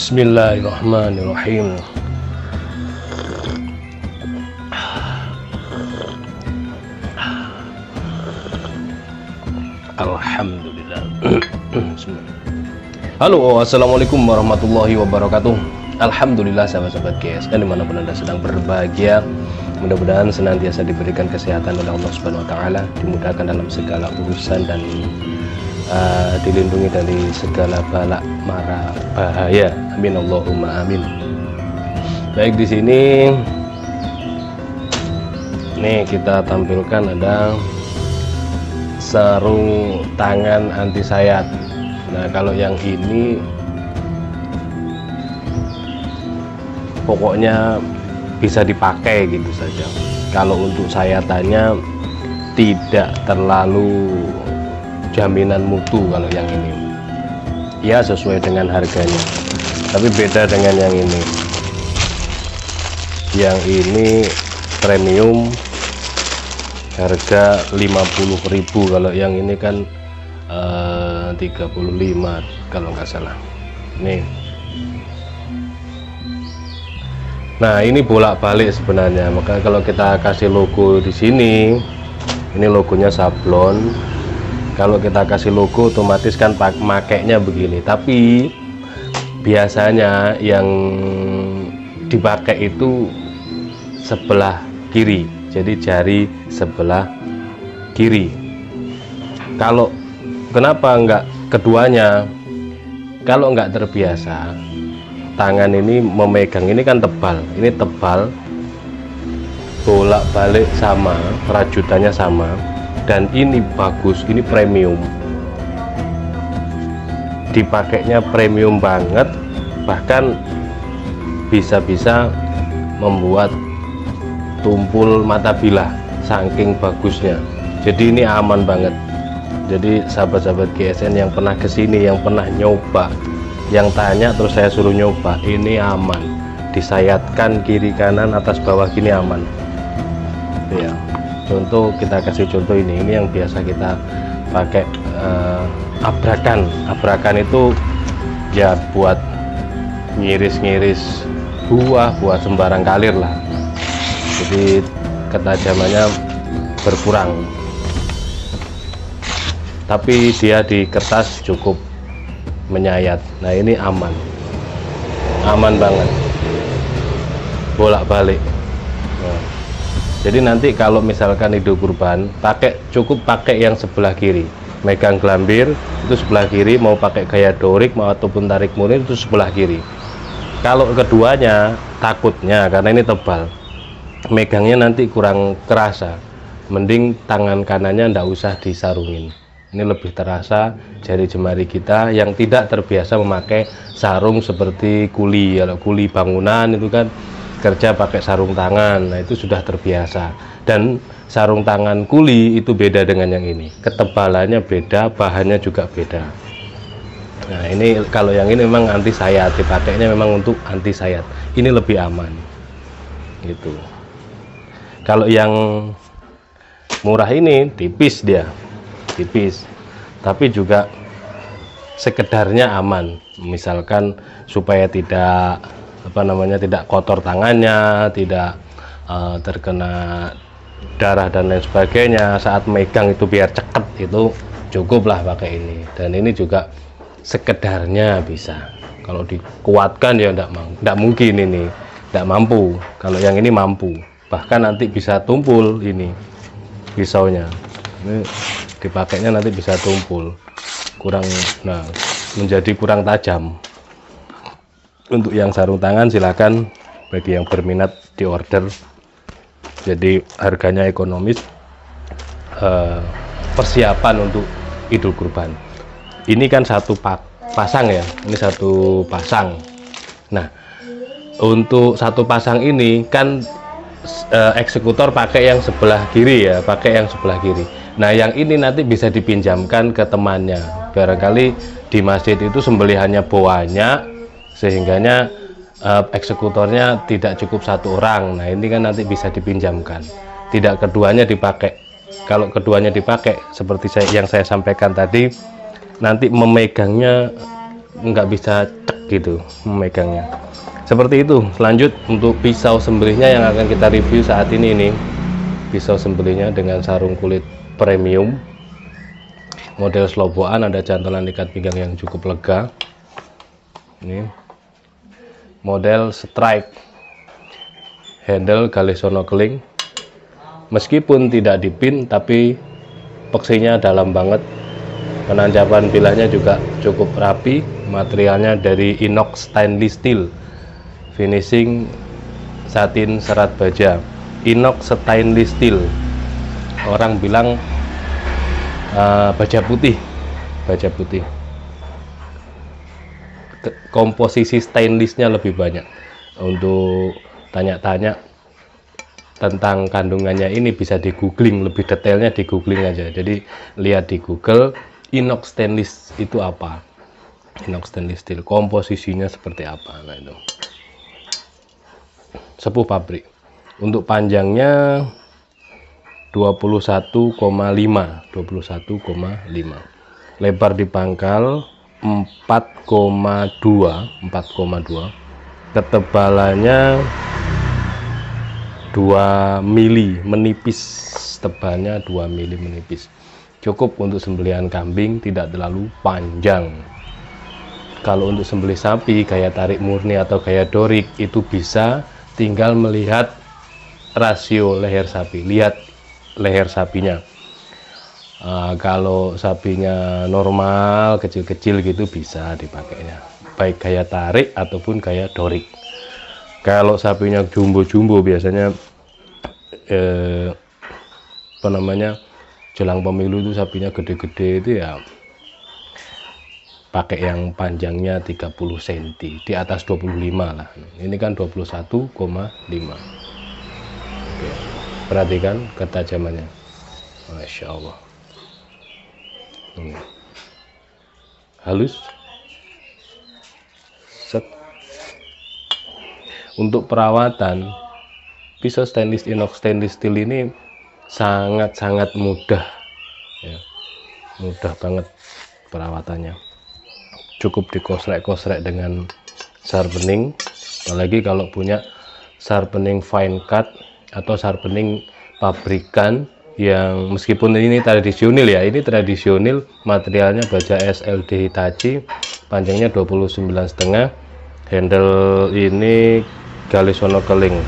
Bismillahirrahmanirrahim. Alhamdulillah. Halo, assalamualaikum warahmatullahi wabarakatuh. Alhamdulillah sahabat-sahabat GSN dimanapun Anda sedang berbahagia, mudah-mudahan senantiasa diberikan kesehatan oleh Allah Subhanahu Wa Taala, dimudahkan dalam segala urusan dan dilindungi dari segala bala mara bahaya. Amin Allahumma amin. Baik, di sini nih kita tampilkan ada sarung tangan anti sayat. Nah, kalau yang ini pokoknya bisa dipakai gitu saja. Kalau untuk sayatannya tidak terlalu jaminan mutu. Kalau yang ini ya sesuai dengan harganya, tapi beda dengan yang ini. Yang ini premium, harga 50.000. Kalau yang ini kan 35 kalau nggak salah. Nih, nah ini bolak-balik sebenarnya. Maka kalau kita kasih logo di sini, ini logonya sablon. Kalau kita kasih logo otomatis kan makainya begini, tapi biasanya yang dipakai itu sebelah kiri, jadi jari sebelah kiri. Kalau kenapa enggak keduanya? Kalau enggak terbiasa, tangan ini memegang, ini kan tebal, ini tebal, bolak-balik sama, rajutannya sama, dan ini bagus, ini premium, dipakainya premium banget, bahkan bisa-bisa membuat tumpul mata bilah saking bagusnya. Jadi ini aman banget. Jadi sahabat-sahabat GSN yang pernah kesini, yang pernah nyoba, yang tanya terus saya suruh nyoba, ini aman, disayatkan kiri kanan atas bawah gini aman ya. Contoh, kita kasih contoh ini yang biasa kita pakai abrakan itu ya buat ngiris-ngiris buah, buat sembarang kalir lah, jadi ketajamannya berkurang, tapi dia di kertas cukup menyayat. Nah, ini aman banget, bolak-balik. Nah, jadi nanti kalau misalkan hidup kurban, cukup pakai yang sebelah kiri, megang gelambir itu sebelah kiri, mau pakai gaya dorik mau ataupun tarik munir itu sebelah kiri. Kalau keduanya takutnya karena ini tebal, megangnya nanti kurang kerasa, mending tangan kanannya ndak usah disarungin. Ini lebih terasa jari jemari kita yang tidak terbiasa memakai sarung seperti kuli. Kalau kuli bangunan itu kan kerja pakai sarung tangan, nah itu sudah terbiasa. Dan sarung tangan kuli itu beda dengan yang ini, ketebalannya beda, bahannya juga beda. Nah, ini kalau yang ini memang anti sayat, dipakainya memang untuk anti sayat, ini lebih aman gitu. Kalau yang murah ini tipis, dia tipis, tapi juga sekedarnya aman, misalkan supaya tidak tidak kotor tangannya, tidak terkena darah dan lain sebagainya saat megang, itu biar ceket, itu cukuplah pakai ini. Dan ini juga sekedarnya bisa, kalau dikuatkan ya tidak mungkin, ini tidak mampu. Kalau yang ini mampu, bahkan nanti bisa tumpul ini pisaunya, ini dipakainya nanti bisa tumpul, menjadi kurang tajam. Untuk yang sarung tangan silakan, bagi yang berminat di order, jadi harganya ekonomis, persiapan untuk Idul Kurban. Ini kan satu pasang ya, ini satu pasang. Nah, untuk satu pasang ini kan eksekutor pakai yang sebelah kiri ya, pakai yang sebelah kiri. Nah, yang ini nanti bisa dipinjamkan ke temannya, barangkali di masjid itu sembelihannya banyak, sehingganya eksekutornya tidak cukup satu orang. Nah, ini kan nanti bisa dipinjamkan, tidak keduanya dipakai. Kalau keduanya dipakai seperti yang saya sampaikan tadi, nanti memegangnya nggak bisa cek gitu memegangnya. Seperti itu. Lanjut untuk pisau sembelihnya yang akan kita review saat ini. Pisau sembelihnya dengan sarung kulit premium, model sloboan, ada cantolan ikat pinggang yang cukup lega. Ini model strike, handle Galesono keling, meskipun tidak dipin tapi peksinya dalam banget. Penancapan bilahnya juga cukup rapi, materialnya dari inox stainless steel, finishing satin serat baja. Inox stainless steel, orang bilang baja putih. Komposisi stainlessnya lebih banyak. Untuk tanya-tanya tentang kandungannya ini bisa di googling, lebih detailnya di googling aja. Jadi lihat di Google inox stainless itu apa, inox stainless steel komposisinya seperti apa. Nah itu sepuh pabrik. Untuk panjangnya 21,5, lebar di pangkal 4,2, ketebalannya 2 mili menipis, tebalnya 2 mili menipis. Cukup untuk sembelihan kambing, tidak terlalu panjang. Kalau untuk sembelih sapi gaya tarik murni atau gaya dorik itu bisa, tinggal melihat rasio leher sapi, lihat leher sapinya. Kalau sapinya normal kecil-kecil gitu bisa dipakainya, baik gaya tarik ataupun gaya dorik. Kalau sapinya jumbo-jumbo biasanya jelang pemilu itu sapinya gede-gede itu ya pakai yang panjangnya 30 cm, di atas 25 lah. Ini kan 21,5. Oke, perhatikan ketajamannya, Masya Allah. Halus. Set. Untuk perawatan, pisau stainless inox stainless steel ini sangat-sangat mudah ya. Mudah banget perawatannya. Cukup dikosrek-kosrek dengan sharpening, apalagi kalau punya sharpening fine cut atau sharpening pabrikan yang meskipun ini tradisional ya, ini tradisional, materialnya baja SLD Hitachi, panjangnya 29,5, handle ini Galesono keling,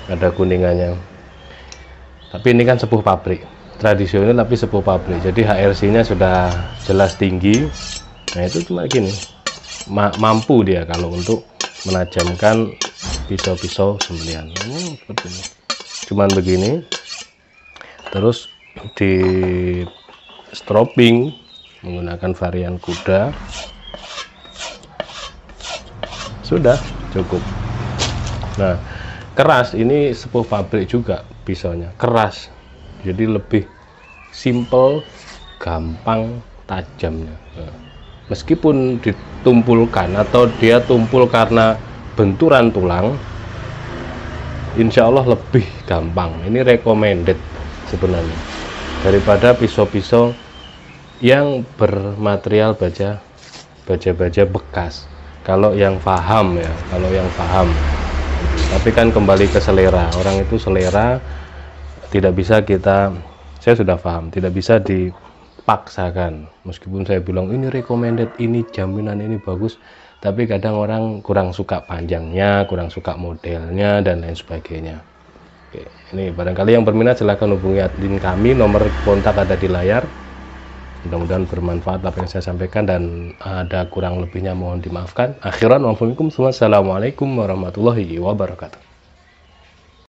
ada kuningannya. Tapi ini kan sepuh pabrik, tradisional tapi sepuh pabrik, jadi HRC nya sudah jelas tinggi. Nah itu cuma gini, mampu dia kalau untuk menajamkan pisau-pisau sembelihan. Seperti ini, cuman begini. Terus di stropping menggunakan varian kuda, sudah cukup. Nah keras, ini sepuh pabrik juga pisaunya, keras, jadi lebih simple, gampang tajamnya. Nah, meskipun ditumpulkan atau dia tumpul karena benturan tulang, insya Allah lebih gampang. Ini recommended sebenarnya daripada pisau-pisau yang bermaterial baja bekas. Kalau yang paham ya, tapi kan kembali ke selera orang, itu selera tidak bisa kita, saya sudah paham, tidak bisa dipaksakan. Meskipun saya bilang ini recommended, ini jaminan, ini bagus, tapi kadang orang kurang suka panjangnya, kurang suka modelnya dan lain sebagainya. Oke, ini barangkali yang berminat silahkan hubungi admin kami, nomor kontak ada di layar. Mudah-mudahan bermanfaat apa yang saya sampaikan, dan ada kurang lebihnya mohon dimaafkan. Akhiran, wassalamualaikum warahmatullahi wabarakatuh.